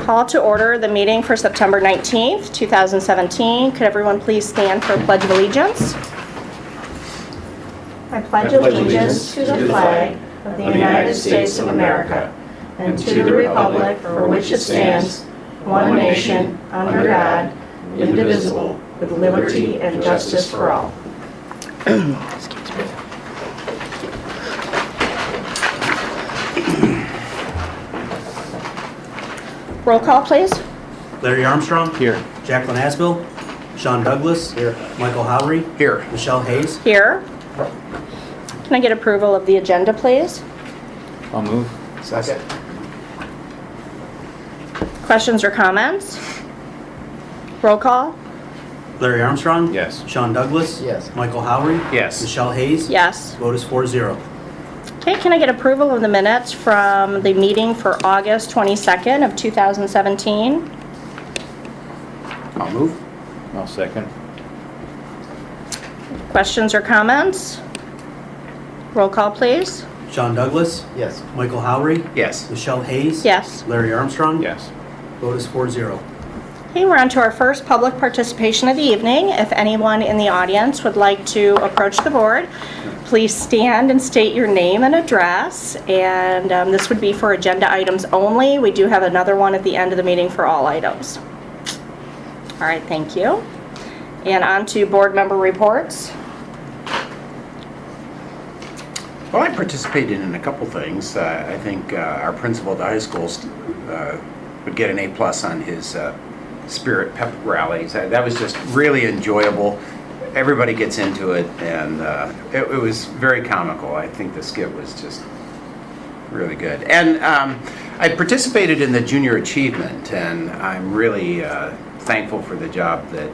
Call to order the meeting for September 19th, 2017. Could everyone please stand for Pledge of Allegiance? I pledge allegiance to the flag of the United States of America and to the republic for which it stands, one nation, under God, indivisible, with liberty and justice for all. Excuse me. Roll call, please. Larry Armstrong. Here. Jacqueline Asbill. Sean Douglas. Here. Michael Howry. Here. Michelle Hayes. Here. Can I get approval of the agenda, please? I'll move. Second. Questions or comments? Roll call. Larry Armstrong. Yes. Sean Douglas. Yes. Michael Howry. Yes. Michelle Hayes. Yes. Vote is 4-0. Okay, can I get approval of the minutes from the meeting for August 22nd of 2017? I'll move. I'll second. Questions or comments? Roll call, please. Sean Douglas. Yes. Michael Howry. Yes. Michelle Hayes. Yes. Larry Armstrong. Yes. Vote is 4-0. Okay, we're on to our first public participation of the evening. If anyone in the audience would like to approach the board, please stand and state your name and address. And this would be for agenda items only. We do have another one at the end of the meeting for all items. All right, thank you. And on to board member reports. Well, I participated in a couple things. I think our principal at the high school would get an A+ on his spirit pep rallies. That was just really enjoyable. Everybody gets into it, and it was very comical. I think the skit was just really good. And I participated in the junior achievement, and I'm really thankful for the job that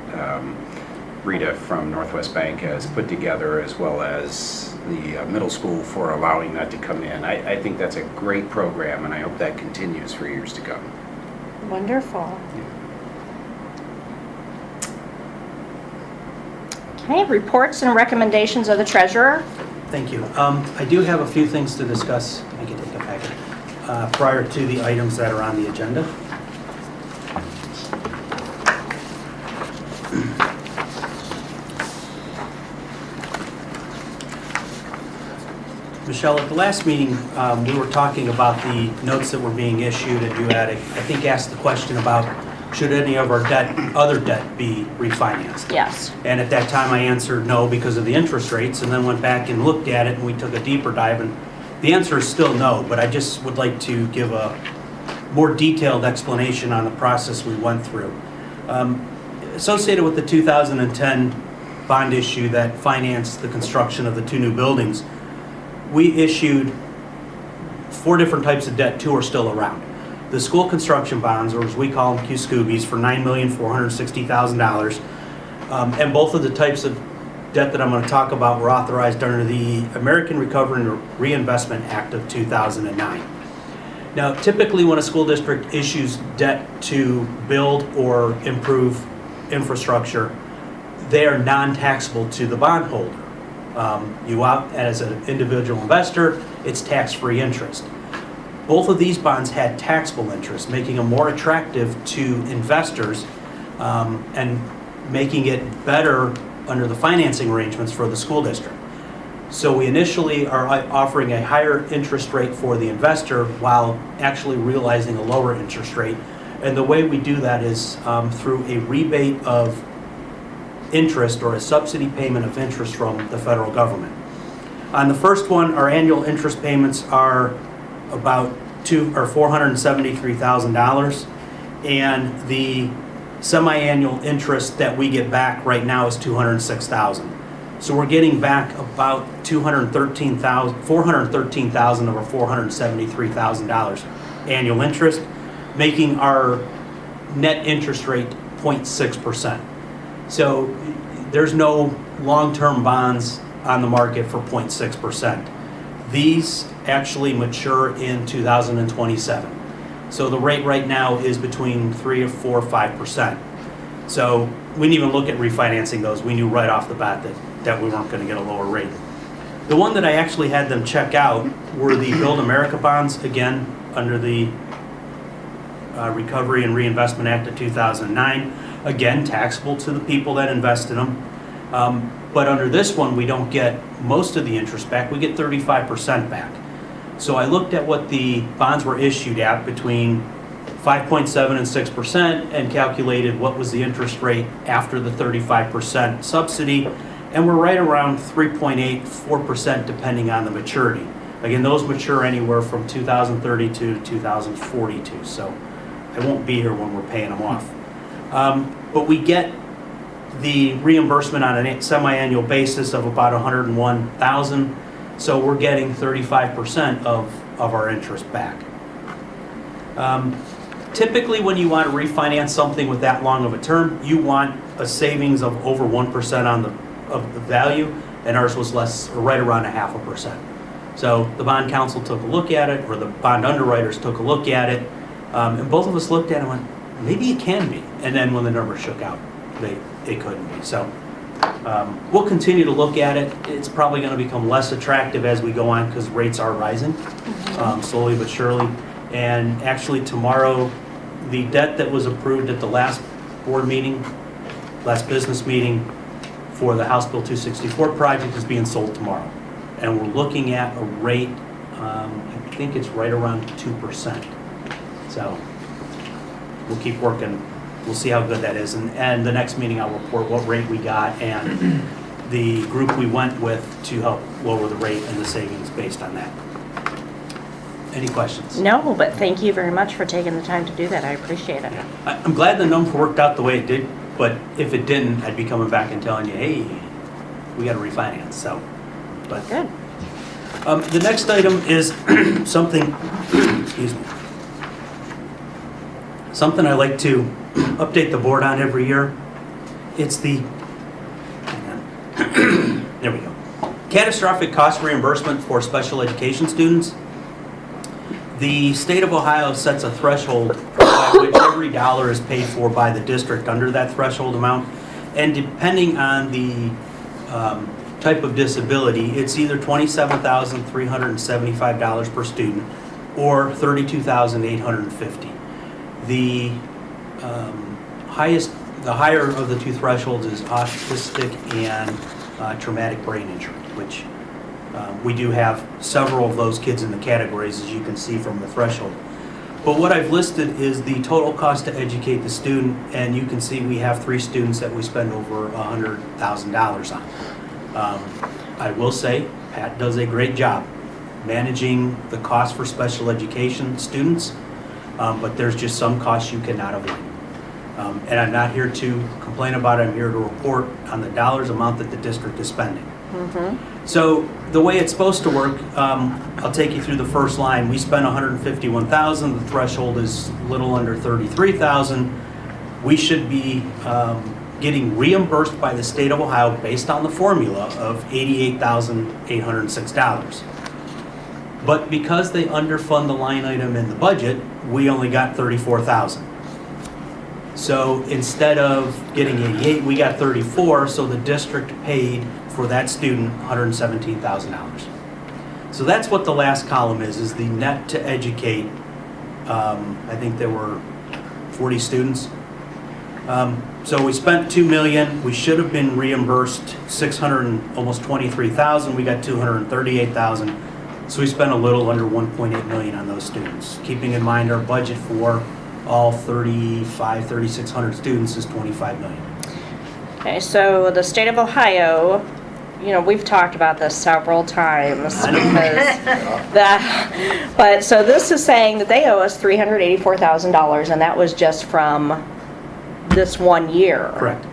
Rita from Northwest Bank has put together, as well as the middle school, for allowing that to come in. I think that's a great program, and I hope that continues for years to come. Wonderful. Okay, reports and recommendations of the treasurer. Thank you. I do have a few things to discuss. I can take a packet prior to the items that are on the agenda. Michelle, at the last meeting, we were talking about the notes that were being issued, and you had, I think, asked the question about should any of our other debt be refinanced? Yes. And at that time, I answered no because of the interest rates, and then went back and looked at it, and we took a deeper dive, and the answer is still no, but I just would like to give a more detailed explanation on the process we went through. Associated with the 2010 bond issue that financed the construction of the 2 new buildings, we issued 4 different types of debt. 2 are still around. The school construction bonds, or as we call them, Q-Scoobies, for $9,460,000. And both of the types of debt that I'm going to talk about were authorized under the American Recovery and Reinvestment Act of 2009. Now, typically when a school district issues debt to build or improve infrastructure, they are non-taxable to the bondholder. You out as an individual investor, it's tax-free interest. Both of these bonds had taxable interest, making them more attractive to investors and making it better under the financing arrangements for the school district. So we initially are offering a higher interest rate for the investor while actually realizing a lower interest rate. And the way we do that is through a rebate of interest, or a subsidy payment of interest from the federal government. On the first one, our annual interest payments are about $473,000, and the semi-annual interest that we get back right now is $206,000. So we're getting back about $413,000 of our $473,000 annual interest, making our net interest rate 0.6%. So there's no long-term bonds on the market for 0.6%. These actually mature in 2027. So the rate right now is between 3 or 4 or 5%. So we didn't even look at refinancing those. We knew right off the bat that we weren't going to get a lower rate. The one that I actually had them check out were the Build America bonds, again, under the Recovery and Reinvestment Act of 2009. Again, taxable to the people that invest in them. But under this one, we don't get most of the interest back. We get 35% back. So I looked at what the bonds were issued at between 5.7 and 6% and calculated what was the interest rate after the 35% subsidy. And we're right around 3.8, 4% depending on the maturity. Again, those mature anywhere from 2032 to 2042. So I won't be here when we're paying them off. But we get the reimbursement on a semi-annual basis of about $101,000. So we're getting 35% of our interest back. Typically, when you want to refinance something with that long of a term, you want a savings of over 1% of the value, and ours was less, or right around 0.5%. So the bond counsel took a look at it, or the bond underwriters took a look at it, and both of us looked at it and went, maybe it can be. And then when the numbers shook out, it couldn't be. So we'll continue to look at it. It's probably going to become less attractive as we go on because rates are rising slowly but surely. And actually tomorrow, the debt that was approved at the last board meeting, last business meeting for the House Bill 264 project is being sold tomorrow. And we're looking at a rate, I think it's right around 2%. So we'll keep working. We'll see how good that is. And the next meeting I'll report what rate we got and the group we went with to help lower the rate and the savings based on that. Any questions? No, but thank you very much for taking the time to do that. I appreciate it. I'm glad the number worked out the way it did, but if it didn't, I'd be coming back and telling you, hey, we got to refinance. So, but Good. The next item is something, excuse me, something I like to update the board on every year. It's the, there we go, catastrophic cost reimbursement for special education students. The state of Ohio sets a threshold by which every dollar is paid for by the district under that threshold amount. And depending on the type of disability, it's either $27,375 per student or $32,850. The higher of the two thresholds is autistic and traumatic brain injury, which we do have several of those kids in the categories, as you can see from the threshold. But what I've listed is the total cost to educate the student, and you can see we have 3 students that we spend over $100,000 on. I will say, Pat does a great job managing the cost for special education students, but there's just some costs you cannot avoid. And I'm not here to complain about it, I'm here to report on the dollars amount that the district is spending. So the way it's supposed to work, I'll take you through the first line. We spent $151,000. The threshold is a little under $33,000. We should be getting reimbursed by the state of Ohio based on the formula of $88,806. But because they underfund the line item in the budget, we only got $34,000. So instead of getting 88, we got 34, so the district paid for that student $117,000. So that's what the last column is the net to educate. I think there were 40 students. So we spent $2 million. We should have been reimbursed almost $23,000. We got $238,000. So we spent a little under $1.8 million on those students. Keeping in mind our budget for all 3,600 students is $25 million. Okay, so the state of Ohio, we've talked about this several times but so this is saying that they owe us $384,000, and that was just from this 1 year. Correct.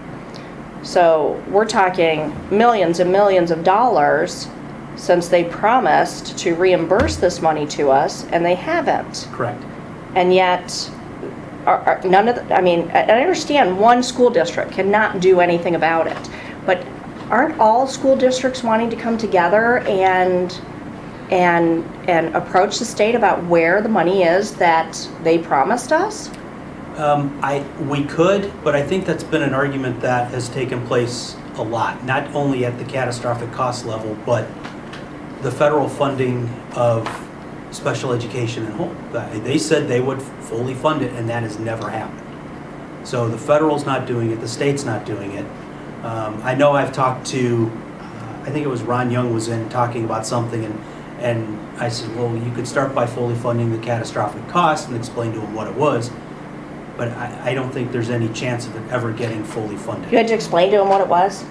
So we're talking millions and millions of dollars since they promised to reimburse this money to us, and they haven't. Correct. And yet, none of I understand one school district cannot do anything about it, but aren't all school districts wanting to come together and approach the state about where the money is that they promised us? We could, but I think that's been an argument that has taken place a lot, not only at the catastrophic cost level, but the federal funding of special education in whole. They said they would fully fund it, and that has never happened. So the federal's not doing it, the state's not doing it. I know I've talked to, I think it was Ron Young was in talking about something, and I said, well, you could start by fully funding the catastrophic cost and explain to him what it was, but I don't think there's any chance of it ever getting fully funded. You had to explain to him what it was?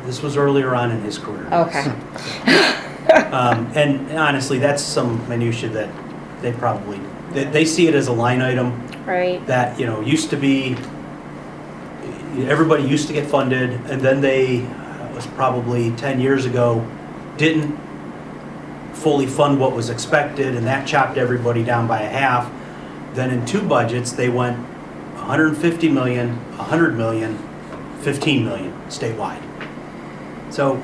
This was earlier on in his career. Okay. And honestly, that's some minutia that they probably, they see it as a line item Right. that, used to be, everybody used to get funded, and then they, it was probably 10 years ago, didn't fully fund what was expected, and that chopped everybody down by a half. Then in 2 budgets, they went 150 million, 100 million, 15 million statewide. So,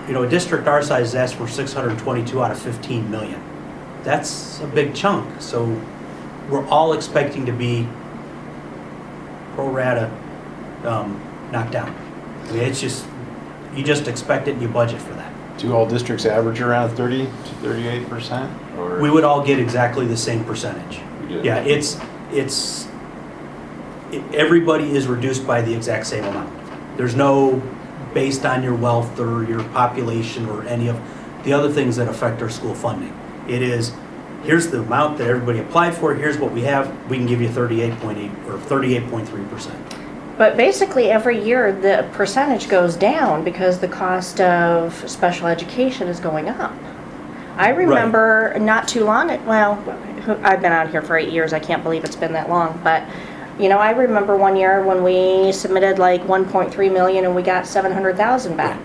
a district our size is asked for 622 out of 15 million. That's a big chunk. So we're all expecting to be pro rata knocked down. I mean, it's just, you just expect it and you budget for that. Do all districts average around 30 to 38%? Or We would all get exactly the same percentage. We do? Yeah, everybody is reduced by the exact same amount. There's no based on your wealth or your population or any of the other things that affect our school funding. It is, here's the amount that everybody applied for, here's what we have, we can give you 38.8 or 38.3%. But basically, every year, the percentage goes down because the cost of special education is going up. I remember not too long, I've been out here for 8 years, I can't believe it's been that long, but I remember one year when we submitted like 1.3 million and we got 700,000 back.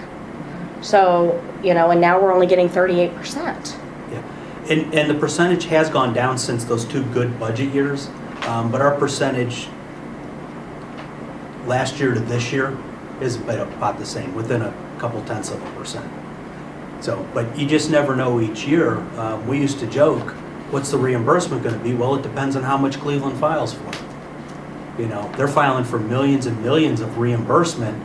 So, and now we're only getting 38%. Yeah, and the percentage has gone down since those 2 good budget years, but our percentage last year to this year is about the same, within a couple tenths of a percent. So, but you just never know each year. We used to joke, what's the reimbursement going to be? Well, it depends on how much Cleveland files for. They're filing for millions and millions of reimbursement,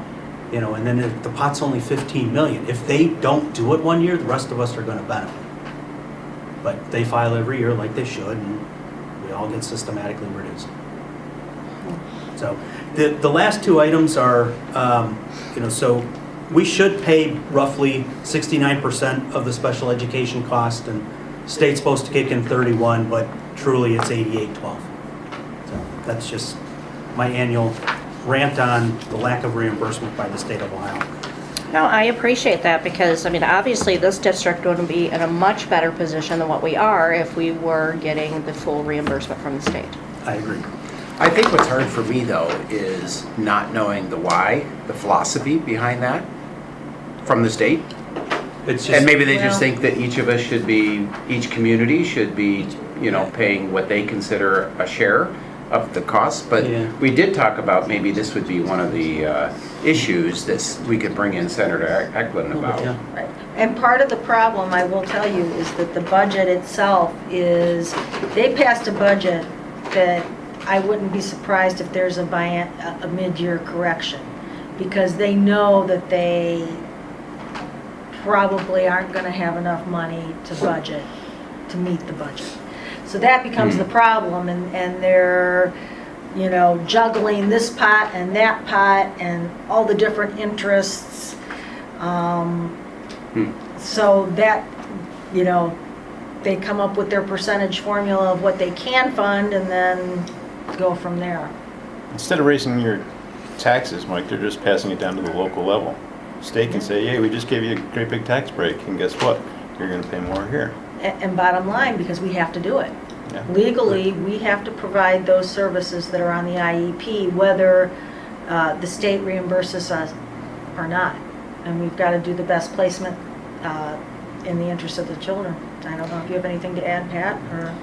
and then the pot's only 15 million. If they don't do it one year, the rest of us are going to benefit. But they file every year like they should, and we all get systematically reduced. So the last 2 items are, so we should pay roughly 69% of the special education cost, and state's supposed to kick in 31, but truly it's 88-12. So that's just my annual rant on the lack of reimbursement by the state of Ohio. No, I appreciate that because, obviously this district would be in a much better position than what we are if we were getting the full reimbursement from the state. I agree. I think what's hard for me, though, is not knowing the why, the philosophy behind that from the state. It's just, And maybe they just Well- think that each of us should be, each community should be, paying what they consider a share of the cost. But Yeah. we did talk about maybe this would be one of the issues that we could bring in Senator Eklund about. Yeah. Right. And part of the problem, I will tell you, is that the budget itself is, they passed a budget that I wouldn't be surprised if there's a mid-year correction, because they know that they probably aren't going to have enough money to budget, to meet the budget. So that becomes the problem, and they're, juggling this pot and that pot and all the different interests. So that, they come up with their percentage formula of what they can fund and then go from there. Instead of raising your taxes, Mike, they're just passing it down to the local level. State can say, "Hey, we just gave you a great big tax break, and guess what? You're going to pay more here." And bottom line, because we have to do it. Yeah. Legally, we have to provide those services that are on the IEP, whether the state reimburses us or not. And we've got to do the best placement in the interest of the children. I don't know if you have anything to add, Pat, or?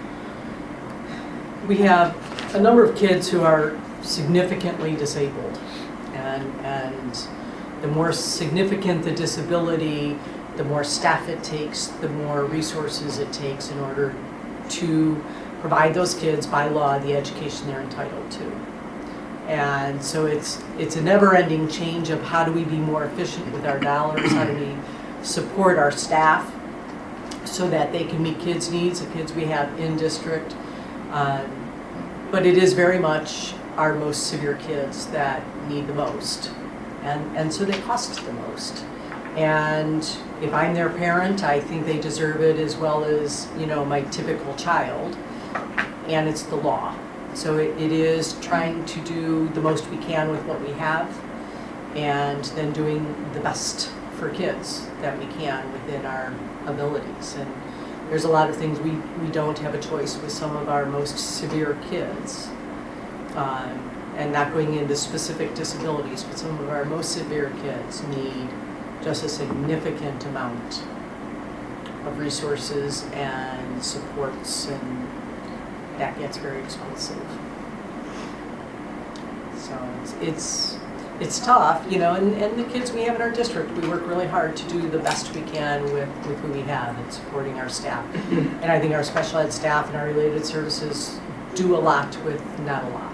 We have a number of kids who are significantly disabled, and the more significant the disability, the more staff it takes, the more resources it takes in order to provide those kids by law the education they're entitled to. And so it's a never-ending change of how do we be more efficient with our dollars, how do we support our staff so that they can meet kids' needs, the kids we have in district. But it is very much our most severe kids that need the most. And so they cost the most. And if I'm their parent, I think they deserve it as well as, my typical child. And it's the law. So it is trying to do the most we can with what we have, and then doing the best for kids that we can within our abilities. And there's a lot of things we don't have a choice with some of our most severe kids. And not going into specific disabilities, but some of our most severe kids need just a significant amount of resources and supports, and that gets very expensive. So it's tough, and the kids we have in our district, we work really hard to do the best we can with who we have and supporting our staff. And I think our special ed staff and our related services do a lot with not a lot.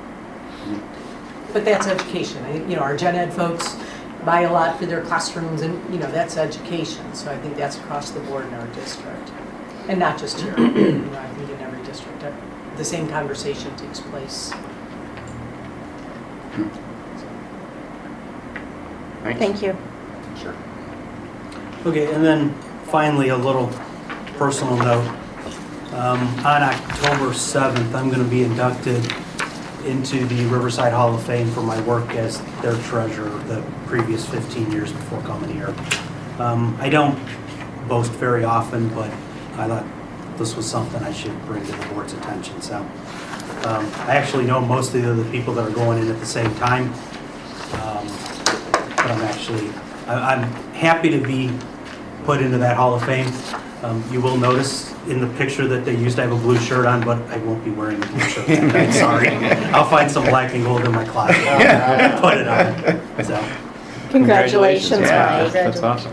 But that's education. Our gen ed folks buy a lot for their classrooms, and that's education. So I think that's across the board in our district, and not just here. I think in every district, the same conversation takes place. Thanks. Thank you. Sure. Okay, and then finally, a little personal note. On October 7th, I'm going to be inducted into the Riverside Hall of Fame for my work as their treasurer the previous 15 years before coming here. I don't boast very often, but I thought this was something I should bring to the board's attention. So I actually know most of the other people that are going in at the same time. But I'm happy to be put into that Hall of Fame. You will notice in the picture that they used, I have a blue shirt on, but I won't be wearing the blue shirt that night, sorry. I'll find some black and gold in my closet and put it on. So, Congratulations, Yeah, Mike. that's awesome.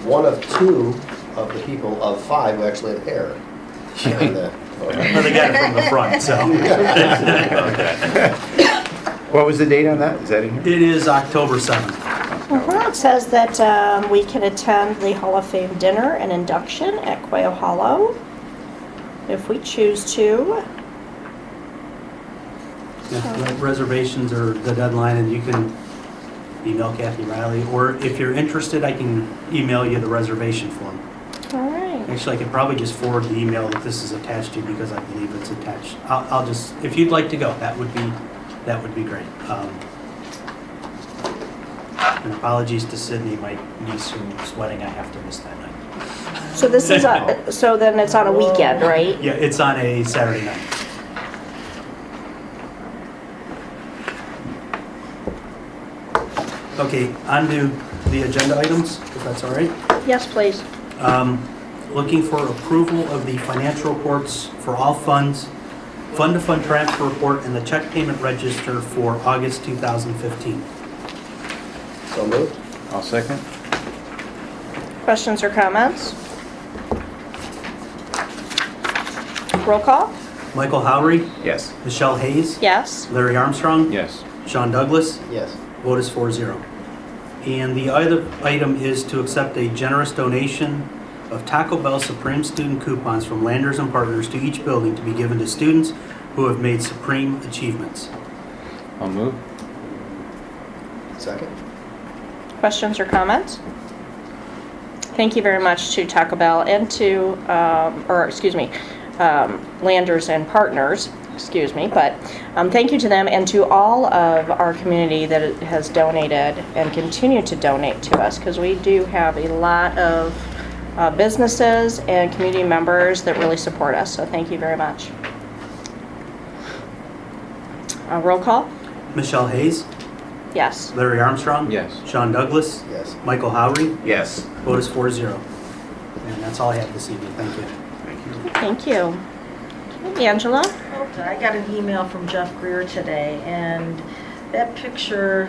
One of two of the people of five who actually have hair. And, well, they got it from the front, so. What was the date on that? Is that in here? It is October 7th. It says that we can attend the Hall of Fame dinner and induction at Quail Hollow if we choose to. Yeah, reservations are the deadline, and you can email Kathy Riley, or if you're interested, I can email you the reservation form. All right. Actually, I could probably just forward the email that this is attached to, because I believe it's attached. I'll just, if you'd like to go, that would be great. And apologies to Sydney, my niece who's wedding, I have to miss that night. So this is so then it's on a weekend, right? Yeah, it's on a Saturday night. Okay, on to the agenda items, if that's all right. Yes, please. Looking for approval of the financial reports for all funds, fund-to-fund transfer report, and the check payment register for August 2015. so moved. I'll second. Questions or comments? Roll call? Michael Howry, Yes. Michelle Hayes, Yes. Larry Armstrong, Yes. Sean Douglas, Yes. vote is 4-0. And the other item is to accept a generous donation of Taco Bell Supreme student coupons from Landers and Partners to each building to be given to students who have made supreme achievements. I'll move. Second. Questions or comments? Thank you very much to Taco Bell and to, Landers and Partners, but thank you to them and to all of our community that has donated and continue to donate to us, because we do have a lot of businesses and community members that really support us, so thank you very much. Roll call? Michelle Hayes, Yes. Larry Armstrong, Yes. Sean Douglas, Yes. Michael Howry, Yes. vote is 4-0. And that's all I have this evening, thank you. Thank you. Thank you. Angela? I got an email from Jeff Greer today, and that picture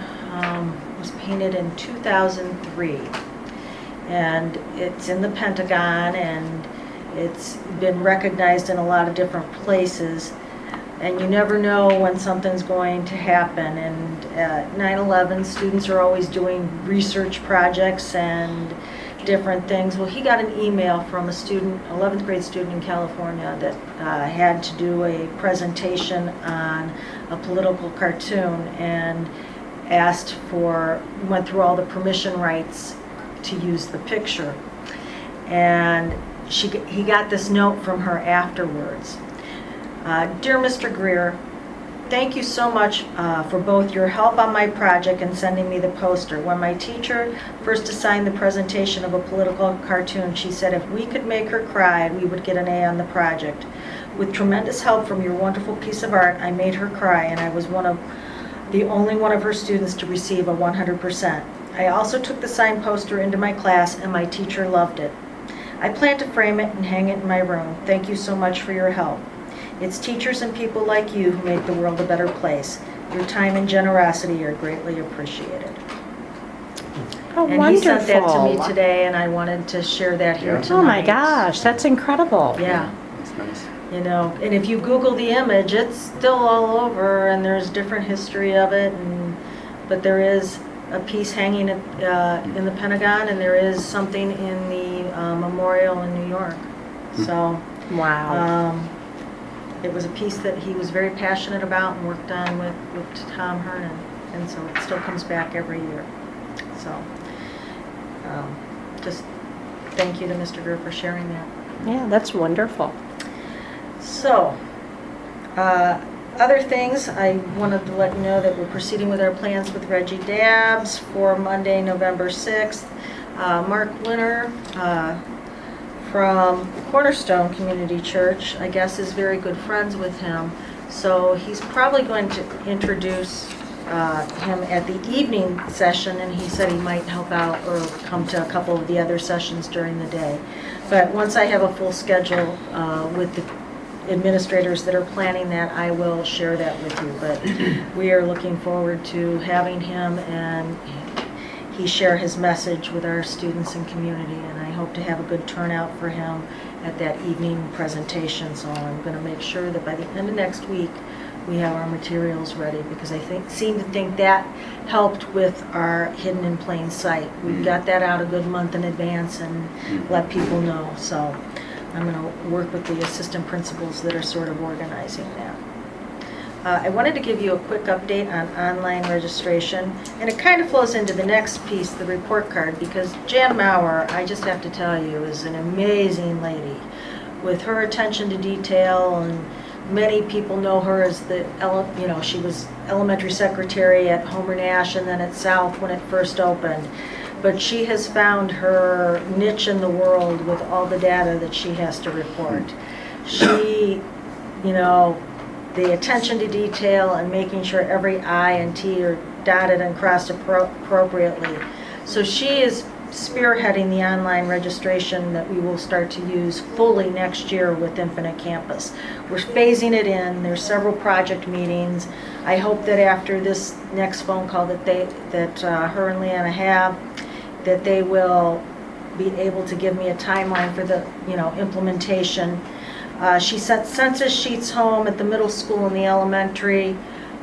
was painted in 2003. And it's in the Pentagon, and it's been recognized in a lot of different places. And you never know when something's going to happen. And at 9/11, students are always doing research projects, and different things. Well, he got an email from a student, 11th grade student in California that had to do a presentation on a political cartoon and went through all the permission rights to use the picture. And he got this note from her afterwards. Dear Mr. Greer, thank you so much for both your help on my project and sending me the poster. When my teacher first assigned the presentation of a political cartoon, she said if we could make her cry, we would get an A on the project. With tremendous help from your wonderful piece of art, I made her cry, and I was the only one of her students to receive a 100%. I also took the signed poster into my class, and my teacher loved it. I plan to frame it and hang it in my room. Thank you so much for your help. It's teachers and people like you who make the world a better place. Your time and generosity are greatly appreciated. Oh, And wonderful. he sent that to me today, and I wanted to share that here Yeah. tonight. Oh my gosh, that's incredible. Yeah. That's nice. You know, and if you Google the image, it's still all over, and there's different history of it, but there is a piece hanging in the Pentagon, and there is something in the memorial in New York. So, Wow. it was a piece that he was very passionate about and worked on with Tom Hernan, and so it still comes back every year. So, just thank you to Mr. Greer for sharing that. Yeah, that's wonderful. So, other things, I wanted to let you know that we're proceeding with our plans with Reggie Dabbs for Monday, November 6th. Mark Winter from Cornerstone Community Church, I guess, is very good friends with him. So he's probably going to introduce him at the evening session, and he said he might help out or come to a couple of the other sessions during the day. But once I have a full schedule with the administrators that are planning that, I will share that with you. But we are looking forward to having him and he share his message with our students and community, and I hope to have a good turnout for him at that evening presentation. So I'm going to make sure that by the end of next week we have our materials ready, because I seem to think that helped with our hidden in plain sight. We got that out a good month in advance and let people know. So I'm going to work with the assistant principals that are sort of organizing that. I wanted to give you a quick update on online registration, and it kind of flows into the next piece, the report card, because Jan Maurer, I just have to tell you, is an amazing lady with her attention to detail, and many people know her as she was elementary secretary at Homer Nash and then at South when it first opened. But she has found her niche in the world with all the data that she has to report. She, the attention to detail and making sure every I and T are dotted and crossed appropriately. So she is spearheading the online registration that we will start to use fully next year with Infinite Campus. We're phasing it in. There's several project meetings. I hope that after this next phone call that her and Leanna have, that they will be able to give me a timeline for the implementation. She sent census sheets home at the middle school and the elementary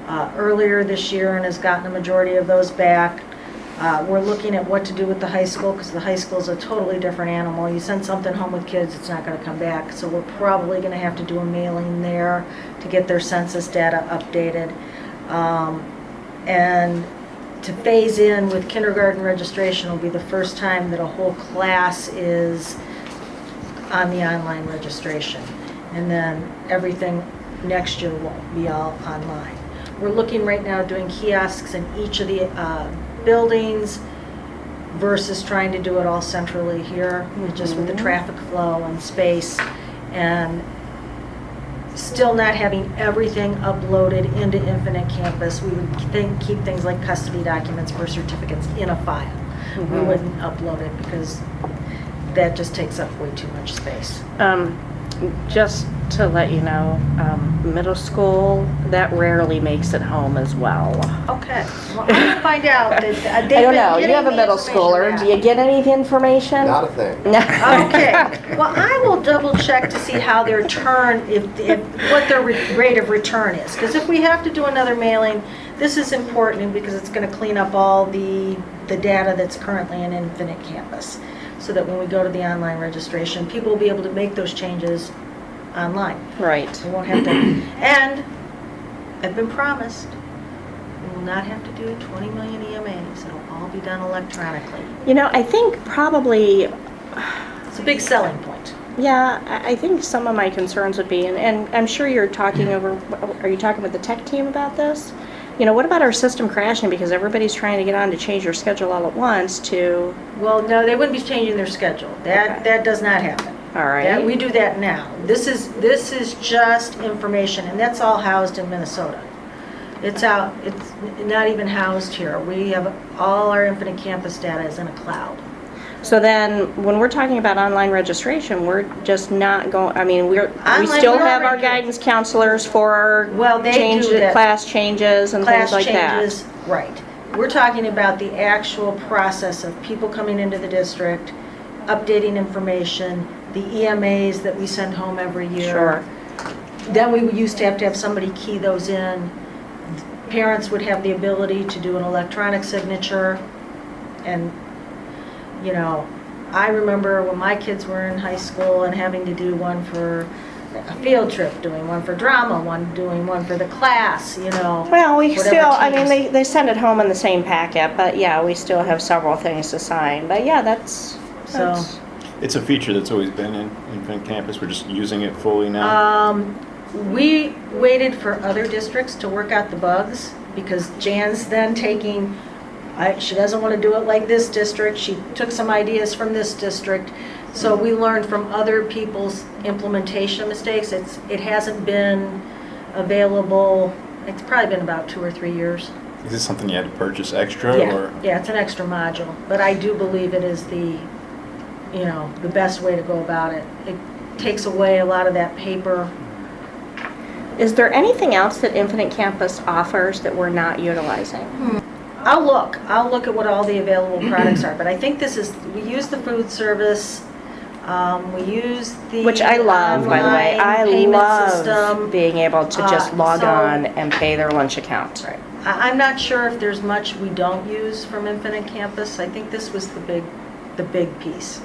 earlier this year and has gotten a majority of those back. We're looking at what to do with the high school, because the high school is a totally different animal. You send something home with kids, it's not going to come back. So we're probably going to have to do a mailing there to get their census data updated. And to phase in with kindergarten registration will be the first time that a whole class is on the online registration. And then everything next year will be all online. We're looking right now doing kiosks in each of the buildings versus trying to do it all centrally here, just with the traffic flow and space, and still not having everything uploaded into Infinite Campus. We would keep things like custody documents, birth certificates in a file. We wouldn't upload it because that just takes up way too much space. Just to let you know, middle school, that rarely makes it home as well. Okay, well, I'm gonna find out that they've I don't know, been you have a getting the middle information schooler, back. do you get any information? Not a thing. Okay, well, I will double check to see how their what their rate of return is. Because if we have to do another mailing, this is important because it's going to clean up all the data that's currently in Infinite Campus. so that when we go to the online registration, people will be able to make those changes online. Right. They won't have to, and I've been promised, we will not have to do 20 million EMAs. It'll all be done electronically. You know, I think probably, It's a big selling point. yeah, I think some of my concerns would be, and I'm sure you're talking over, are you talking with the tech team about this? You know, what about our system crashing because everybody's trying to get on to change their schedule all at once to, Well, no, they wouldn't be changing their schedule. Okay. That does not happen. all right? That, we do that now. This is just information, and that's all housed in Minnesota. It's out, it's not even housed here. We have, all our Infinite Campus data is in a cloud. So then, when we're talking about online registration, we're just not going, I mean, we Online, still we're have our already- guidance counselors for our Well, they change, do that. class changes and Class things like that. changes, right. We're talking about the actual process of people coming into the district, updating information, the EMAs that we send home every year. Sure. Then we used to have somebody key those in. Parents would have the ability to do an electronic signature. And, you know, I remember when my kids were in high school and having to do one for a field trip, doing one for drama, doing one for the class, you know. Well, we whatever still, I mean, teams. they send it home in the same packet, but yeah, we still have several things to sign. But yeah, that's, So- It's a feature that's always been in Infinite Campus. We're just using it fully now. We waited for other districts to work out the bugs because Jan's then taking, she doesn't want to do it like this district. She took some ideas from this district. So we learned from other people's implementation mistakes. It hasn't been available, it's probably been about 2 or 3 years. Is this something you had to purchase extra Yeah, or? yeah, it's an extra module, but I do believe it is the best way to go about it. It takes away a lot of that paper. is there anything else that Infinite Campus offers that we're not utilizing? I'll look at what all the available products are, but I think we use the food service, we use the Which I love, by the way. online I payment love system. being able to just log so- on and pay their lunch account. I'm not sure if there's much we don't use from Infinite Campus. I think this was the big piece.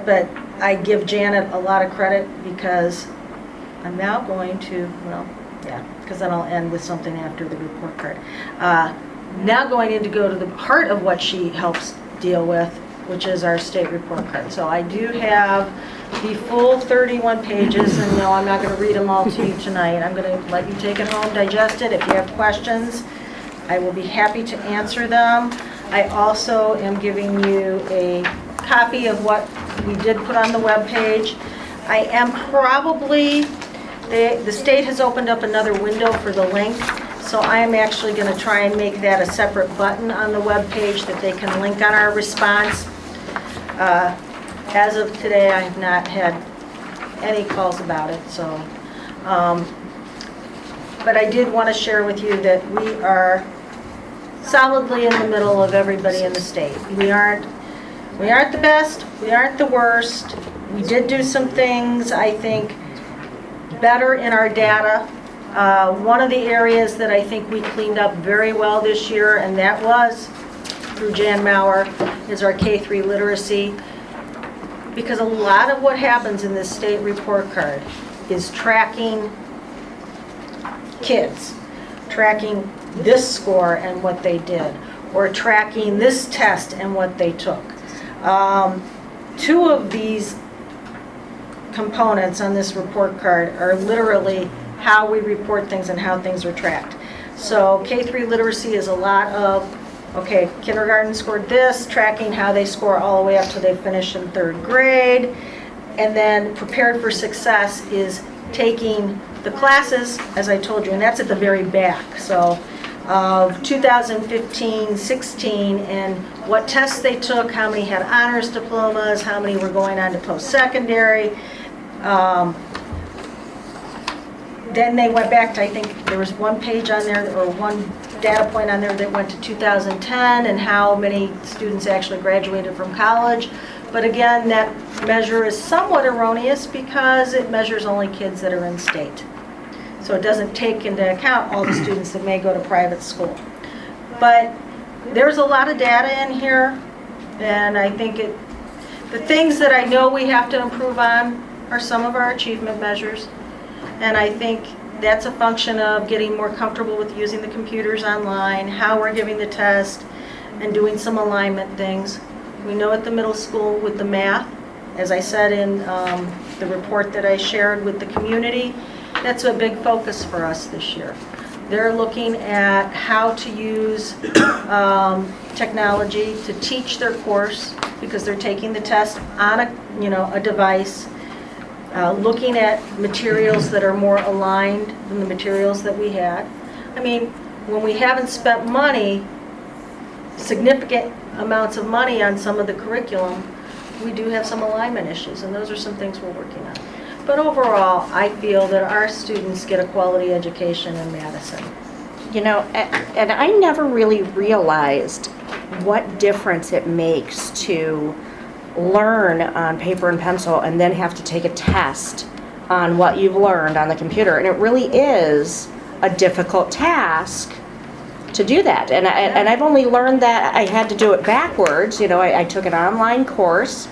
But I give Janet a lot of credit because I'm now going to, because then I'll end with something after the report card. Now going in to go to the heart of what she helps deal with, which is our state report card. So I do have the full 31 pages, and no, I'm not going to read them all to you tonight. I'm going to let you take it home, digest it. If you have questions, I will be happy to answer them. I also am giving you a copy of what we did put on the webpage. I am probably, the state has opened up another window for the link, so I am actually going to try and make that a separate button on the webpage that they can link on our response. As of today, I have not had any calls about it, so. But I did want to share with you that we are solidly in the middle of everybody in the state. We aren't the best, we aren't the worst. We did do some things, I think, better in our data. One of the areas that I think we cleaned up very well this year, and that was through Jan Maurer, is our K-3 literacy. Because a lot of what happens in this state report card is tracking kids, tracking this score and what they did, or tracking this test and what they took. Two of these components on this report card are literally how we report things and how things are tracked. So K-3 literacy is a lot of, okay, kindergarten scored this, tracking how they score all the way up till they finish in 3rd grade. And then prepared for success is taking the classes, as I told you, and that's at the very back. So of 2015, 16, and what tests they took, how many had honors diplomas, how many were going on to post-secondary. Then they went back to, I think there was one page on there, or one data point on there that went to 2010, and how many students actually graduated from college. But again, that measure is somewhat erroneous because it measures only kids that are in state. So it doesn't take into account all the students that may go to private school. But there's a lot of data in here. And I think the things that I know we have to improve on are some of our achievement measures. And I think that's a function of getting more comfortable with using the computers online, how we're giving the test, and doing some alignment things. We know at the middle school with the math, as I said in the report that I shared with the community, that's a big focus for us this year. They're looking at how to use technology to teach their course because they're taking the test on a device, looking at materials that are more aligned than the materials that we had. I mean, when we haven't spent money, significant amounts of money on some of the curriculum, we do have some alignment issues, and those are some things we're working on. But overall, I feel that our students get a quality education in Madison. You know, and I never really realized what difference it makes to learn on paper and pencil and then have to take a test on what you've learned on the computer. And it really is a difficult task to do that. And I've only learned that I had to do it backwards. You know, I took an online course.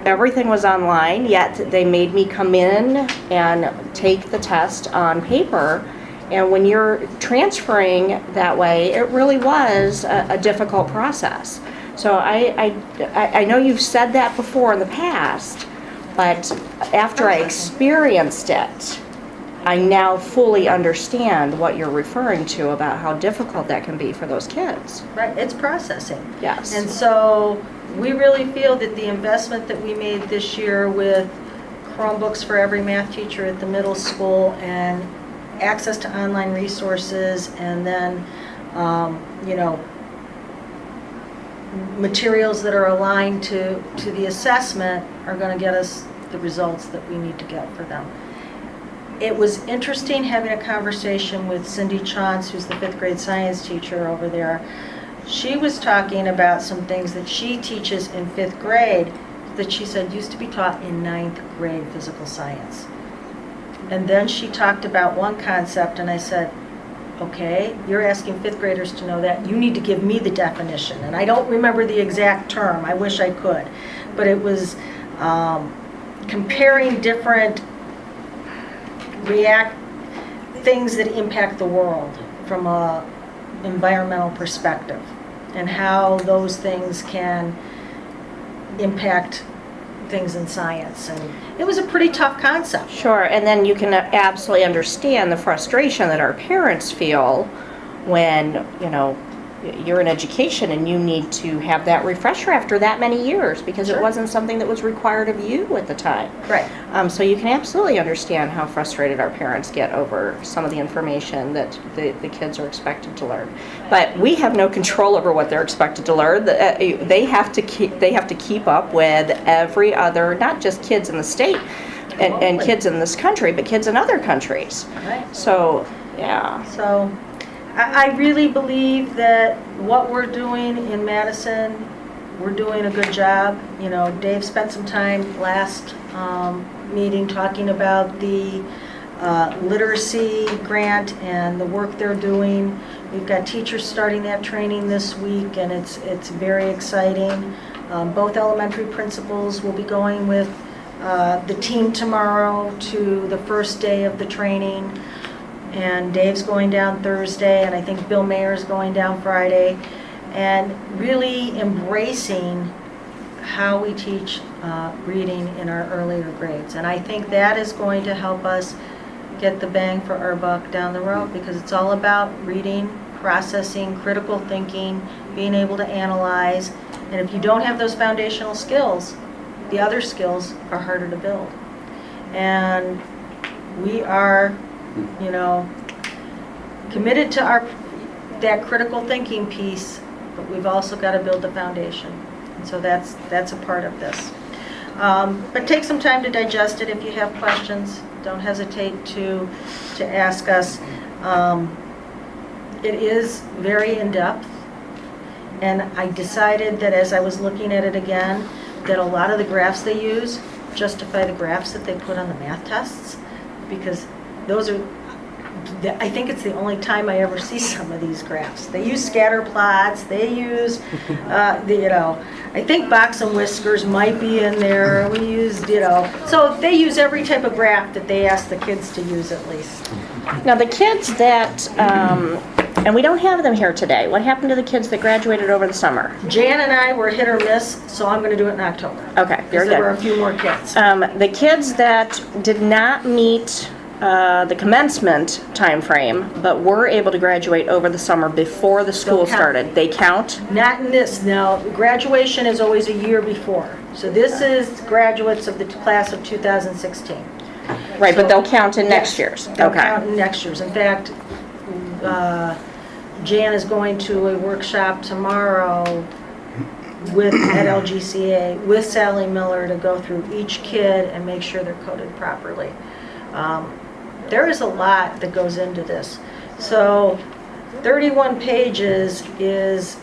Everything was online, yet they made me come in and take the test on paper. And when you're transferring that way, it really was a difficult process. So I know you've said that before in the past, but after I experienced it, I now fully understand what you're referring to about how difficult that can be for those kids. Right, it's processing. Yes. And so we really feel that the investment that we made this year with Chromebooks for every math teacher at the middle school and access to online resources and then, materials that are aligned to the assessment are going to get us the results that we need to get for them. It was interesting having a conversation with Cindy Chance, who's the 5th grade science teacher over there. She was talking about some things that she teaches in 5th grade that she said used to be taught in 9th grade physical science. And then she talked about one concept, and I said, okay, you're asking 5th graders to know that. You need to give me the definition. And I don't remember the exact term. I wish I could. But it was comparing different things that impact the world from a environmental perspective and how those things can impact things in science. And it was a pretty tough concept. Sure, and then you can absolutely understand the frustration that our parents feel when, you're in education and you need to have that refresher after that many years because Sure. it wasn't something that was required of you at the time. Right. So you can absolutely understand how frustrated our parents get over some of the information that the kids are expected to learn. But we have no control over what they're expected to learn. They have to keep up with every other, not just kids in the state and kids in this country, but kids in other countries. Right. So, yeah. So I really believe that what we're doing in Madison, we're doing a good job. Dave spent some time last meeting talking about the literacy grant and the work they're doing. We've got teachers starting that training this week, and it's very exciting. Both elementary principals will be going with the team tomorrow to the first day of the training. And Dave's going down Thursday, and I think Bill Mayer's going down Friday, and really embracing how we teach reading in our earlier grades. And I think that is going to help us get the bang for our buck down the road, because it's all about reading, processing, critical thinking, being able to analyze. And if you don't have those foundational skills, the other skills are harder to build. And we are committed to that critical thinking piece, but we've also got to build the foundation. And so that's a part of this. But take some time to digest it. If you have questions, don't hesitate to ask us. It is very in-depth, and I decided that as I was looking at it again, that a lot of the graphs they use justify the graphs that they put on the math tests, because those are I think it's the only time I ever see some of these graphs. They use scatter plots, they use, I think box and whiskers might be in there, we used, so they use every type of graph that they ask the kids to use at least. Now, the kids that, and we don't have them here today, what happened to the kids that graduated over the summer? Jan and I were hit or miss, so I'm going to do it in October. Okay, Because very there were a good. few more kids. The kids that did not meet the commencement timeframe, but were able to graduate over the summer before the school Don't count. started, they count? Not in this, now, graduation is always a year before. So this is graduates of the class of 2016. Right, but So- they'll count in next Yes, year's? They'll Okay. count in next year's. In fact, Jan is going to a workshop tomorrow at LGCA with Sally Miller to go through each kid and make sure they're coded properly. There is a lot that goes into this. So 31 pages is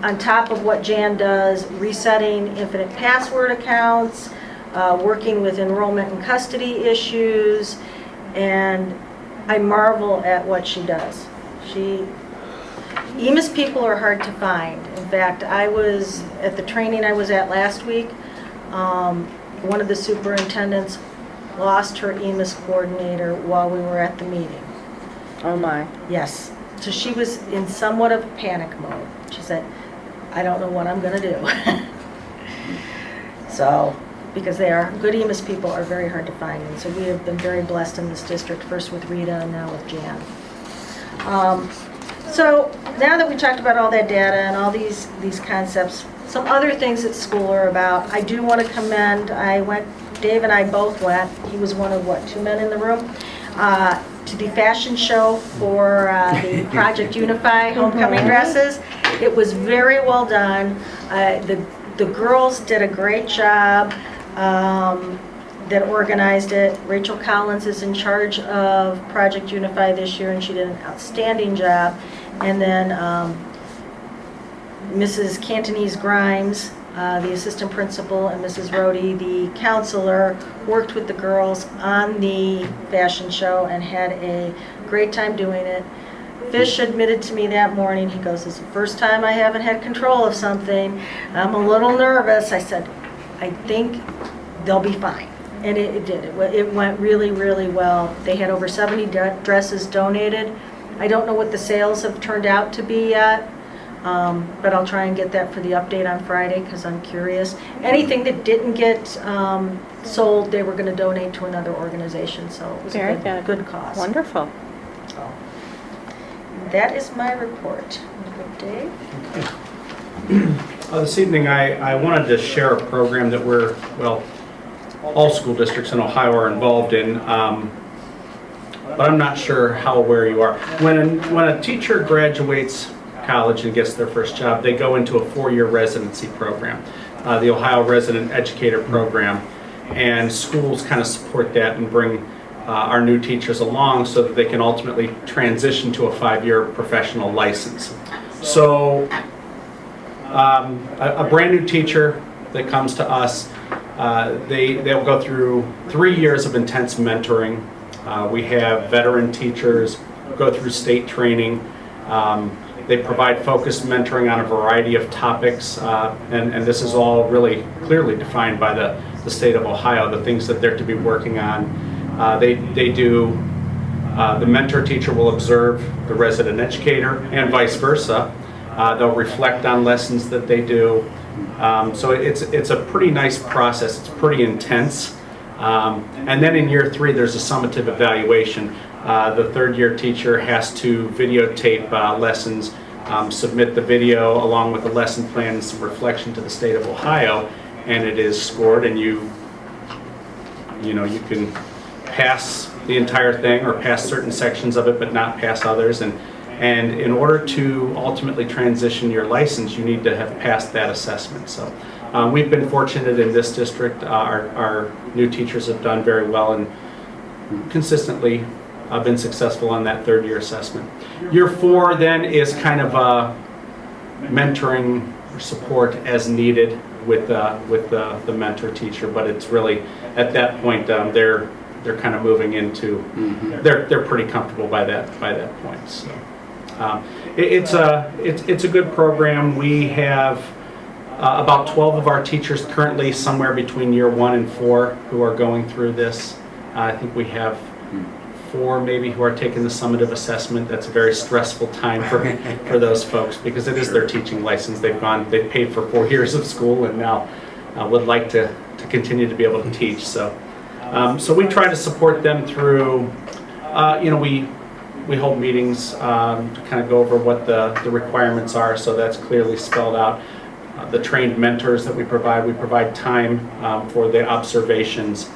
on top of what Jan does, resetting infinite password accounts, working with enrollment and custody issues, and I marvel at what she does. EMIS people are hard to find. In fact, I was at the training I was at last week, one of the superintendents lost her EMIS coordinator while we were at the meeting. Oh, my. Yes. So she was in somewhat of panic mode. She said, I don't know what I'm going to do. So, because they are, good EMIS people are very hard to find. And so we have been very blessed in this district, first with Rita and now with Jan. So now that we talked about all that data and all these concepts, some other things that school are about, I do want to commend, Dave and I both went, he was one of, 2 men in the room, to the fashion show for the Project Unify homecoming dresses. It was very well done. The girls did a great job that organized it. Rachel Collins is in charge of Project Unify this year, and she did an outstanding job. And then Mrs. Cantonese Grimes, the assistant principal, and Mrs. Rohde, the counselor, worked with the girls on the fashion show and had a great time doing it. Fish admitted to me that morning, he goes, "It's the first time I haven't had control of something. I'm a little nervous." I said, "I think they'll be fine." And it did. It went really, really well. They had over 70 dresses donated. I don't know what the sales have turned out to be yet, but I'll try and get that for the update on Friday because I'm curious. Anything that didn't get sold, they were going to donate to another organization, so it was Very a good cause. Wonderful. So, that is my report. Dave? This evening, I wanted to share a program that all school districts in Ohio are involved in, but I'm not sure how aware you are. When a teacher graduates college and gets their first job, they go into a 4-year residency program, the Ohio Resident Educator Program, and schools kind of support that and bring our new teachers along so that they can ultimately transition to a 5-year professional license. So a brand new teacher that comes to us, they'll go through 3 years of intense mentoring. We have veteran teachers go through state training. They provide focused mentoring on a variety of topics, and this is all really clearly defined by the state of Ohio, the things that they're to be working on. They do, the mentor teacher will observe the resident educator and vice versa. They'll reflect on lessons that they do. So it's a pretty nice process. It's pretty intense. And then in year 3, there's a summative evaluation. The 3rd-year teacher has to videotape lessons, submit the video along with the lesson plan and some reflection to the state of Ohio, and it is scored, and you can pass the entire thing or pass certain sections of it but not pass others. And in order to ultimately transition your license, you need to have passed that assessment. So we've been fortunate in this district. Our new teachers have done very well and consistently been successful on that 3rd-year assessment. Year 4 then is kind of mentoring or support as needed with the mentor teacher, but it's really at that point they're they're kind of moving into, they're pretty comfortable by that point. So it's a good program. We have about 12 of our teachers currently somewhere between year 1 and 4 who are going through this. I think we have 4 maybe who are taking the summative assessment. That's a very stressful time for those folks because it is their teaching license. They've paid for 4 years of school and now would like to continue to be able to teach. So we try to support them through, we hold meetings to kind of go over what the requirements are, so that's clearly spelled out. The trained mentors that we provide time for the observations.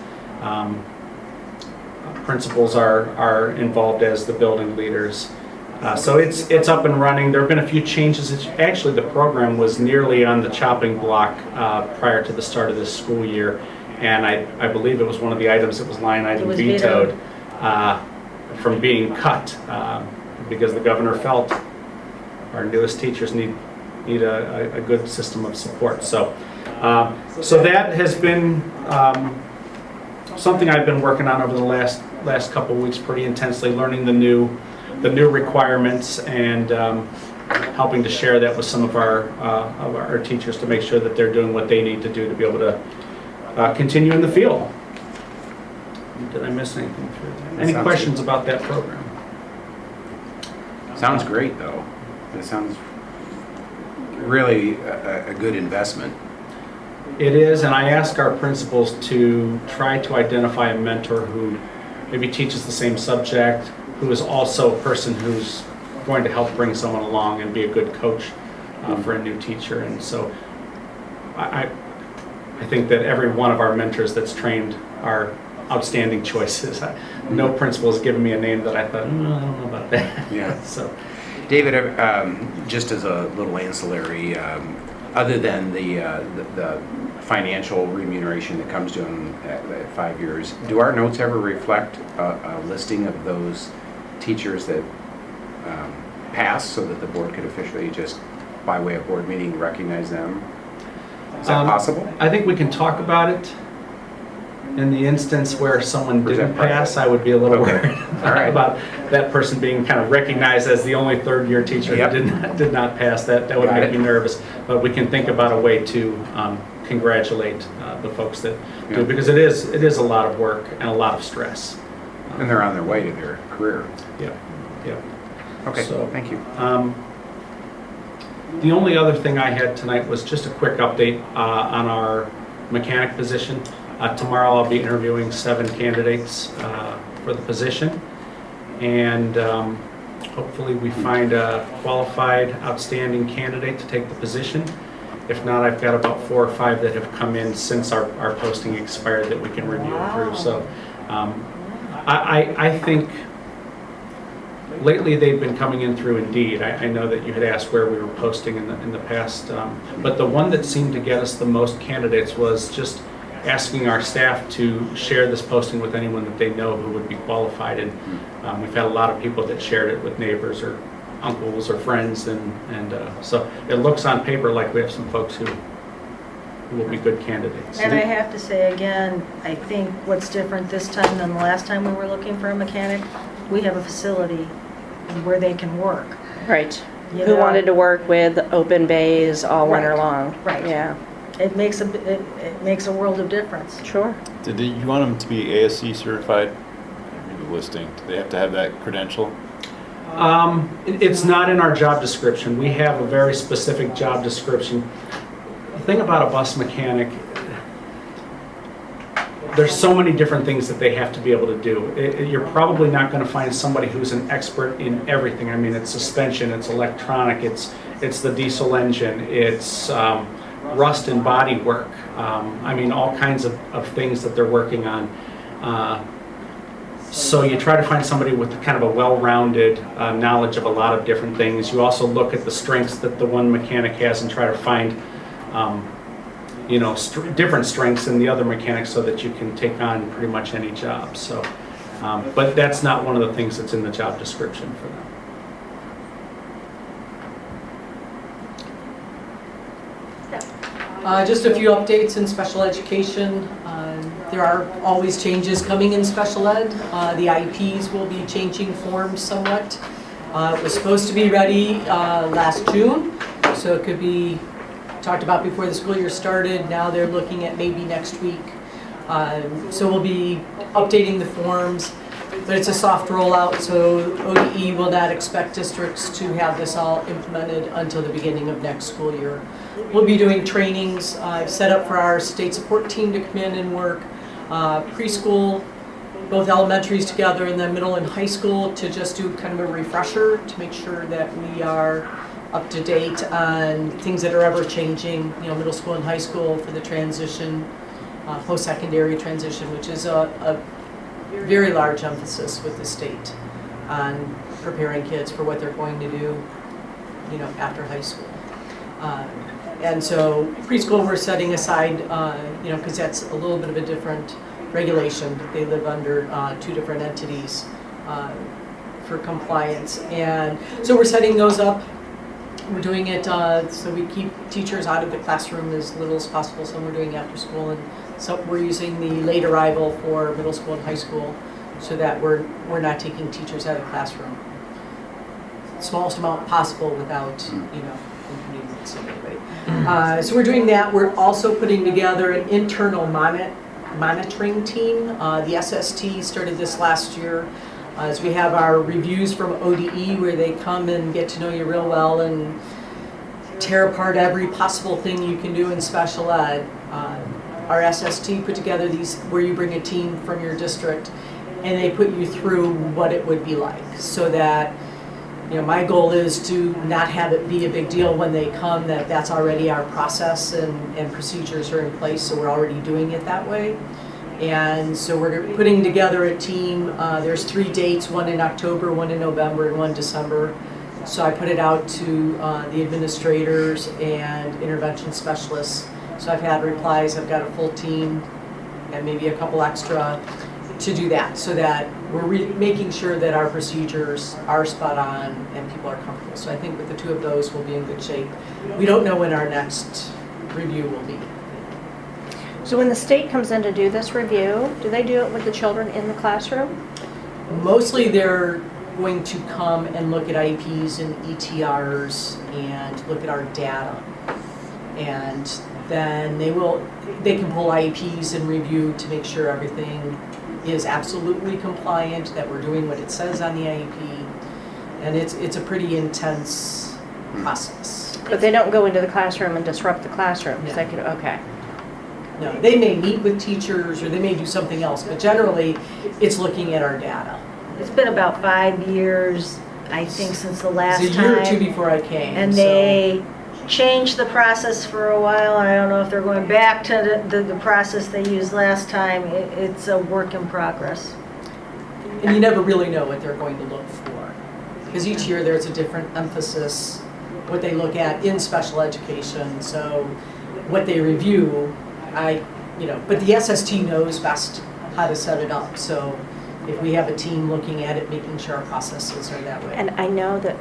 Principals are involved as the building leaders. So it's up and running. There have been a few changes. Actually, the program was nearly on the chopping block prior to the start of this school year, and I believe it was one of the items that was line item vetoed from being cut because the governor felt our newest teachers need a good system of support. So that has been something I've been working on over the last couple of weeks pretty intensely, learning the new requirements and helping to share that with some of our teachers to make sure that they're doing what they need to do to be able to continue in the field. Did I miss anything through that? Any questions about that program? Sounds great, though. It sounds really a good investment. It is, and I ask our principals to try to identify a mentor who maybe teaches the same subject, who is also a person who's going to help bring someone along and be a good coach for a new teacher. And so I think that every one of our mentors that's trained are outstanding choices. No principal has given me a name that I thought, I don't know about that. Yeah. So, David, just as a little ancillary, other than the financial remuneration that comes to them at 5 years, do our notes ever reflect a listing of those teachers that pass so that the board could officially just, by way of board meeting, recognize them? Is that possible? I think we can talk about it. In the instance where someone Or is that didn't private? pass, I would be a little Okay. worried All right. about that person being kind of recognized as the only third-year teacher Yep. that did not pass. That would Got make it. me nervous. But we can think about a way to congratulate the folks that do, Yeah. because it is a lot of work and a lot of stress. And they're on their way to their career. Yeah, yeah. Okay, So, thank you. The only other thing I had tonight was just a quick update on our mechanic position. Tomorrow I'll be interviewing 7 candidates for the position, and hopefully we find a qualified, outstanding candidate to take the position. If not, I've got about 4 or 5 that have come in since our posting expired that we can review through. So I think lately they've been coming in through Indeed. I know that you had asked where we were posting in the past, but the one that seemed to get us the most candidates was just asking our staff to share this posting with anyone that they know who would be qualified. And we've had a lot of people that shared it with neighbors or uncles or friends, and so it looks on paper like we have some folks who will be good candidates. And I have to say again, I think what's different this time than the last time we were looking for a mechanic, we have a facility where they can work. Right. You Who know- wanted to work with open bays all winter Right, long. right. Yeah, It makes a world of difference. sure. Did you want them to be ASC certified? Maybe listing. Do they have to have that credential? It's not in our job description. We have a very specific job description. The thing about a bus mechanic, there's so many different things that they have to be able to do. You're probably not going to find somebody who's an expert in everything. I mean, it's suspension, it's electronic, it's the diesel engine, it's rust and body work. I mean, all kinds of things that they're working on. So you try to find somebody with kind of a well-rounded knowledge of a lot of different things. You also look at the strengths that the one mechanic has and try to find different strengths in the other mechanics so that you can take on pretty much any job. So, but that's not one of the things that's in the job description for them. Just a few updates in special education. There are always changes coming in special ed. The IEPs will be changing forms somewhat. It was supposed to be ready last June, so it could be talked about before the school year started. Now they're looking at maybe next week. So we'll be updating the forms, but it's a soft rollout, so ODE will not expect districts to have this all implemented until the beginning of next school year. We'll be doing trainings. I've set up for our state support team to come in and work preschool, both elementaries together, and then middle and high school to just do kind of a refresher to make sure that we are up to date on things that are ever changing, middle school and high school for the transition, post-secondary transition, which is a very large emphasis with the state on preparing kids for what they're going to do, after high school. And so preschool we're setting aside, because that's a little bit of a different regulation. They live under two different entities for compliance. And so we're setting those up. We're doing it so we keep teachers out of the classroom as little as possible. Some we're doing after school, and so we're using the late arrival for middle school and high school so that we're not taking teachers out of the classroom. Smallest amount possible without, inconvenience of anybody. So we're doing that. We're also putting together an internal monitoring team. The SST started this last year. As we have our reviews from ODE where they come and get to know you real well and tear apart every possible thing you can do in special ed. Our SST put together these where you bring a team from your district and they put you through what it would be like, so that my goal is to not have it be a big deal when they come, that's already our process and procedures are in place, so we're already doing it that way. And so we're putting together a team. There's 3 dates, one in October, one in November, and one December. So I put it out to the administrators and intervention specialists. So I've had replies. I've got a full team and maybe a couple extra to do that, so that we're making sure that our procedures are spot on and people are comfortable. So I think with the 2 of those, we'll be in good shape. We don't know when our next review will be. So when the state comes in to do this review, do they do it with the children in the classroom? Mostly they're going to come and look at IEPs and ETRs and look at our data. And then they can pull IEPs and review to make sure everything is absolutely compliant, that we're doing what it says on the IEP. And it's a pretty intense process. But they don't go into the classroom and disrupt the classroom? No. Okay. No, they may meet with teachers or they may do something else, but generally it's looking at our data. It's been about 5 years, I think, since the last It's a time. year or two before I came. And so- they changed the process for a while. I don't know if they're going back to the process they used last time. It's a work in progress. And you never really know what they're going to look for. Because each year there's a different emphasis, what they look at in special education. So what they review, but the SST knows best how to set it up. So if we have a team looking at it, making sure our processes are that way. And I know that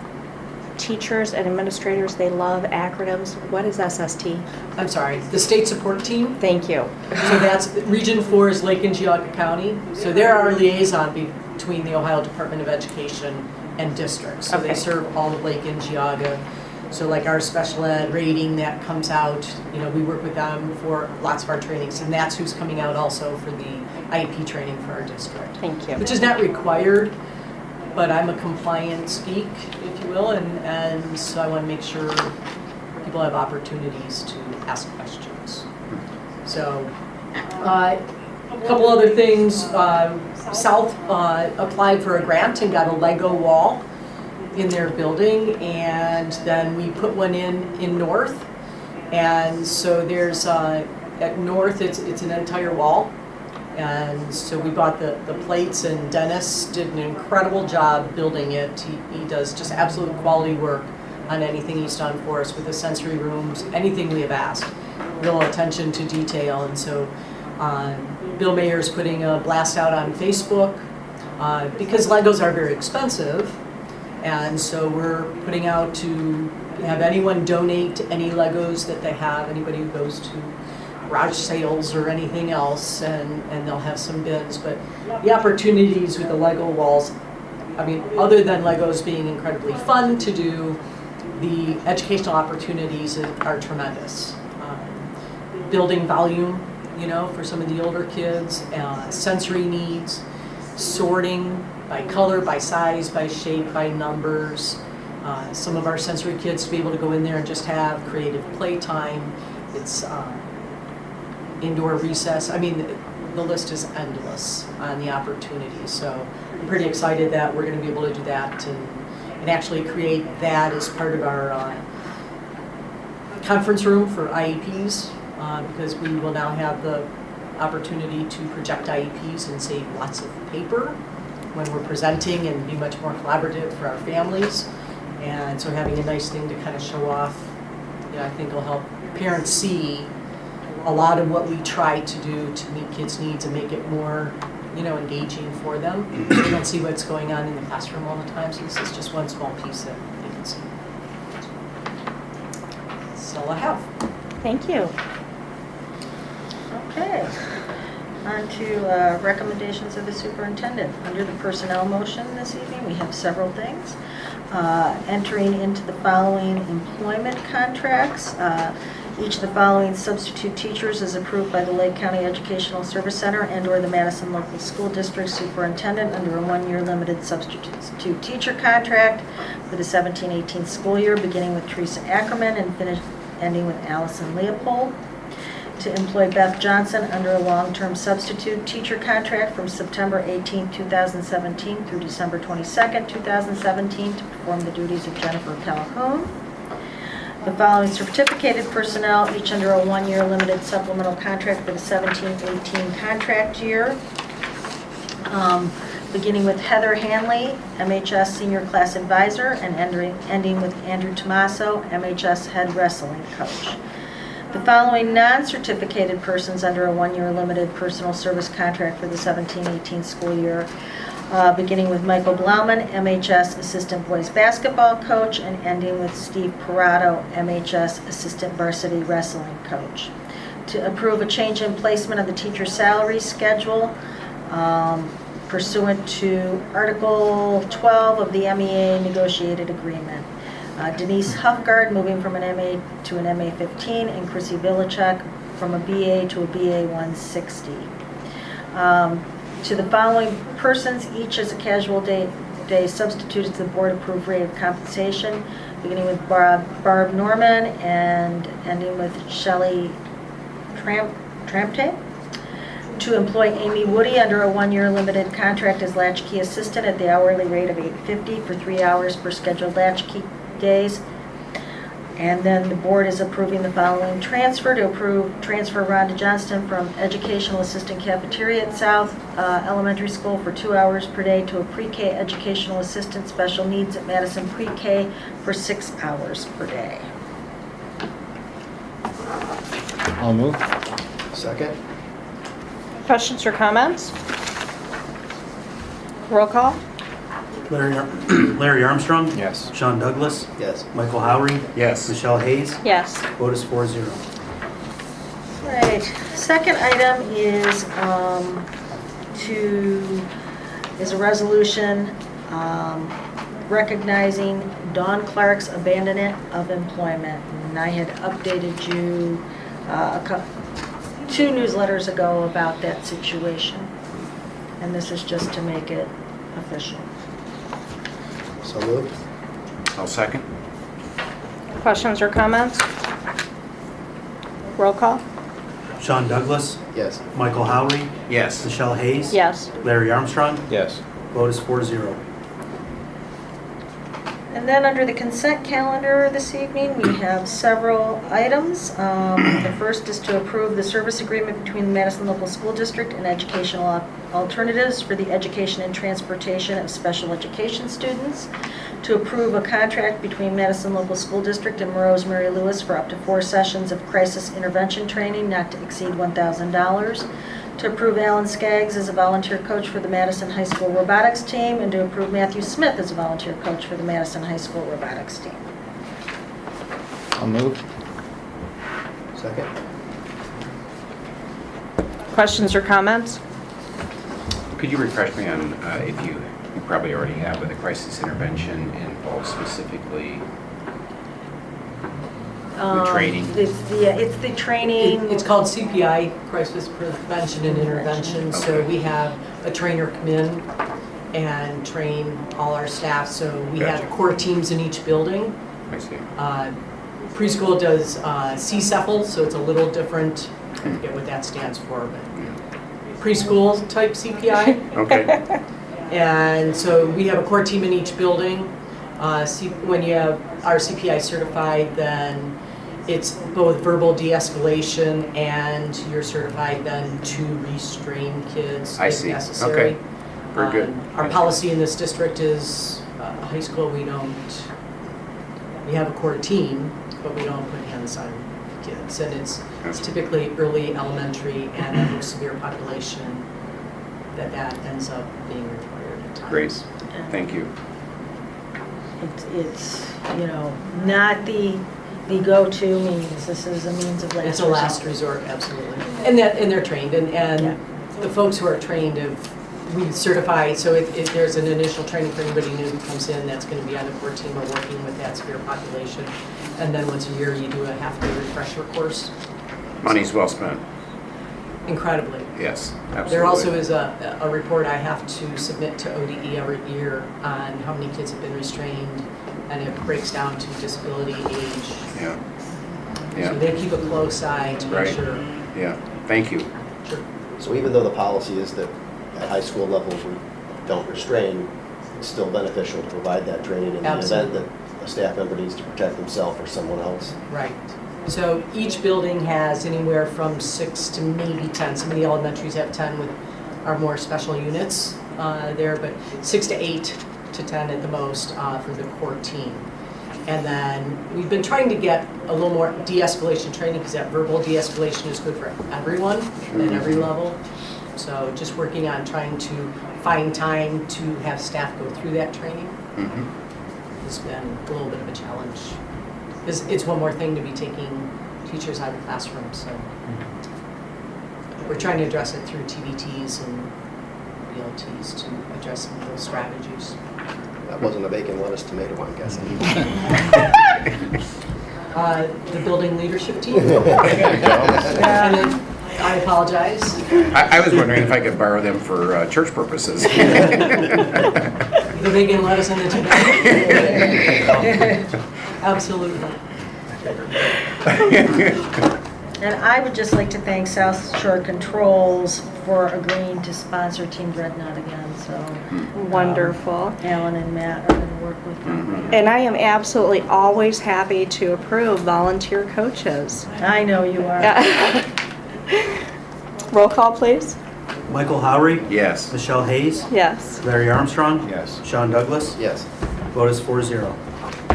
teachers and administrators, they love acronyms. What is SST? I'm sorry, the state support team. Thank you. So that's, Region 4 is Lake and Geauga County. So they're our liaison between the Ohio Department of Education and districts. So Okay. they serve all of Lake and Geauga. So like our special ed rating that comes out, we work with them for lots of our trainings. And that's who's coming out also for the IEP training for our district. Thank you. Which is not required, but I'm a compliance geek, if you will. And so I want to make sure people have opportunities to ask questions. So, a couple other things. South applied for a grant and got a Lego wall in their building, and then we put one in North. And so there's, at North, it's an entire wall. And so we bought the plates, and Dennis did an incredible job building it. He does just absolute quality work on anything he's done for us with the sensory rooms, anything we have asked. Real attention to detail. And so Bill Mayer's putting a blast out on Facebook because Legos are very expensive. And so we're putting out to have anyone donate any Legos that they have, anybody who goes to garage sales or anything else, and they'll have some bins, but the opportunities with the Lego walls, I mean, other than Legos being incredibly fun to do, the educational opportunities are tremendous. Building volume, for some of the older kids, sensory needs, sorting by color, by size, by shape, by numbers. Some of our sensory kids to be able to go in there and just have creative playtime. It's indoor recess. I mean, the list is endless on the opportunities. So I'm pretty excited that we're going to be able to do that and actually create that as part of our conference room for IEPs, because we will now have the opportunity to project IEPs and save lots of paper when we're presenting and be much more collaborative for our families. And so having a nice thing to kind of show off, I think will help parents see a lot of what we try to do to meet kids' needs and make it more, engaging for them. They don't see what's going on in the classroom all the time, so this is just one small piece that they can see. That's all I have. Thank you. Okay. On to recommendations of the superintendent. Under the personnel motion this evening, we have several things. Entering into the following employment contracts. Each of the following substitute teachers is approved by the Lake County Educational Service Center and/or the Madison Local School District Superintendent under a one-year limited substitute teacher contract for the 17-18 school year, beginning with Teresa Ackerman and ending with Allison Leopold. To employ Beth Johnson under a long-term substitute teacher contract from September 18, 2017 through December 22, 2017 to perform the duties of Jennifer Calhoun. The following certificated personnel, each under a one-year limited supplemental contract for the 17-18 contract year. Beginning with Heather Hanley, MHS Senior Class Advisor, and ending with Andrew Tomaso, MHS Head Wrestling Coach. The following non-certificated persons under a one-year limited personal service contract for the 17-18 school year, beginning with Michael Blauman, MHS Assistant Boys Basketball Coach, and ending with Steve Parato, MHS Assistant Varsity Wrestling Coach. To approve a change in placement of the teacher salary schedule pursuant to Article 12 of the MEA negotiated agreement. Denise Huffgard moving from an MA to an MA 15, and Chrissy Vilichuk from a BA to a BA 160. To the following persons, each as a casual day substitute at the board-approved rate of compensation, beginning with Barb Norman and ending with Shelley Trampte. To employ Amy Woody under a one-year limited contract as latchkey assistant at the hourly rate of $8.50 for 3 hours per scheduled latchkey days. And then the board is approving the following transfer. To approve transfer Rhonda Johnston from educational assistant cafeteria at South Elementary School for 2 hours per day to a pre-K educational assistant special needs at Madison Pre-K for 6 hours per day. I'll move. Second? Questions or comments? Roll call? Larry Armstrong? Yes. Sean Douglas? Yes. Michael Howery? Yes. Michelle Hayes? Yes. Vote is 4-0. Right. Second item is a resolution recognizing Dawn Clark's abandonment of employment. And I had updated you 2 newsletters ago about that situation. And this is just to make it official. So moved? I'll second. Questions or comments? Roll call? Sean Douglas? Yes. Michael Howery? Yes. Michelle Hayes? Yes. Larry Armstrong? Yes. Vote is 4-0. And then under the consent calendar this evening, we have several items. The first is to approve the service agreement between the Madison Local School District and Educational Alternatives for the education and transportation of special education students. To approve a contract between Madison Local School District and Monroe's Mary Lewis for up to 4 sessions of crisis intervention training not to exceed $1,000. To approve Alan Skaggs as a volunteer coach for the Madison High School robotics team, and to approve Matthew Smith as a volunteer coach for the Madison High School robotics team. I'll move. Second? questions or comments? Could you refresh me on, if you probably already have, but the crisis intervention involves specifically the training? It's the training. It's called CPI, Crisis Prevention and Intervention. So Okay. we have a trainer come in and train all our staff. So we have Gotcha. core teams in each building. I see. Preschool does CCEFL, so it's a little different. I forget what that stands for, but preschool type CPI. Okay, And so we have a core team in each building. When you have our CPI certified, then it's both verbal de-escalation and you're certified then to restrain kids I if see. necessary. Okay. Very good. Our policy in this district is high school, we have a core team, but we don't put hands on kids. And it's typically early elementary and a more severe population that ends up being required at times. great. Thank you. It's, not the go-to means. This is a means of last resort. It's a last resort, absolutely. And they're trained, and the folks who are trained we certify, so if there's an initial training for anybody new who comes in, that's going to be on the core team or working with that severe population. And then once a year, you do a half-day refresher course. Money's well spent. Incredibly. Yes, absolutely. There also is a report I have to submit to ODE every year on how many kids have been restrained, and it breaks down to disability, age. Yeah, So yeah, they keep a close eye to make Right. sure. yeah. Thank you. So even though the policy is that at high school level we don't restrain, it's still beneficial to provide that training in the event Absolutely. that a staff member needs to protect himself or someone else. Right. So each building has anywhere from 6 to maybe 10. Some of the elementaries have 10 with our more special units there, but 6 to 8 to 10 at the most for the core team. And then we've been trying to get a little more de-escalation training because that verbal de-escalation is good for everyone at every level. So just working on trying to find time to have staff go through that training Mhm. has been a little bit of a challenge. It's one more thing to be taking teachers out of the classroom, so we're trying to address it through TBTs and BLTs to address some of those strategies. That wasn't a bacon, lettuce, tomato, I'm guessing. The building leadership team. And then, I apologize. I was wondering if I could borrow them for church purposes. The bacon, lettuce, and the tomato. Absolutely. And I would just like to thank South Shore Controls for agreeing to sponsor Team Dreadnought again, so. Wonderful. Alan and Matt are going to work with them. And I am absolutely always happy to approve volunteer coaches. I know you are. Roll call, please. Michael Howery, Yes. Michelle Hayes, Yes. Larry Armstrong, Yes. Sean Douglas, Yes. vote is 4-0.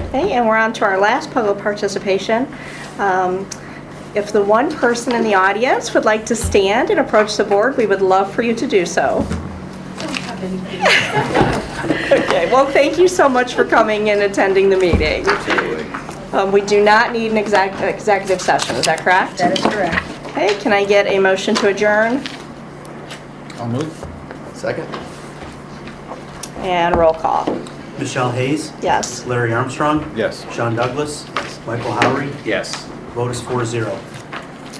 Okay, and we're on to our last public participation. If the one person in the audience would like to stand and approach the board, we would love for you to do so. Okay, well, thank you so much for coming and attending the meeting. Absolutely. We do not need an executive session, is that correct? That is correct. Okay, can I get a motion to adjourn? I'll move. Second? And roll call. Michelle Hayes, Yes. Larry Armstrong, Yes. Sean Douglas, Michael Howery, Yes. vote is 4-0.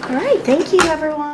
All right, thank you, everyone.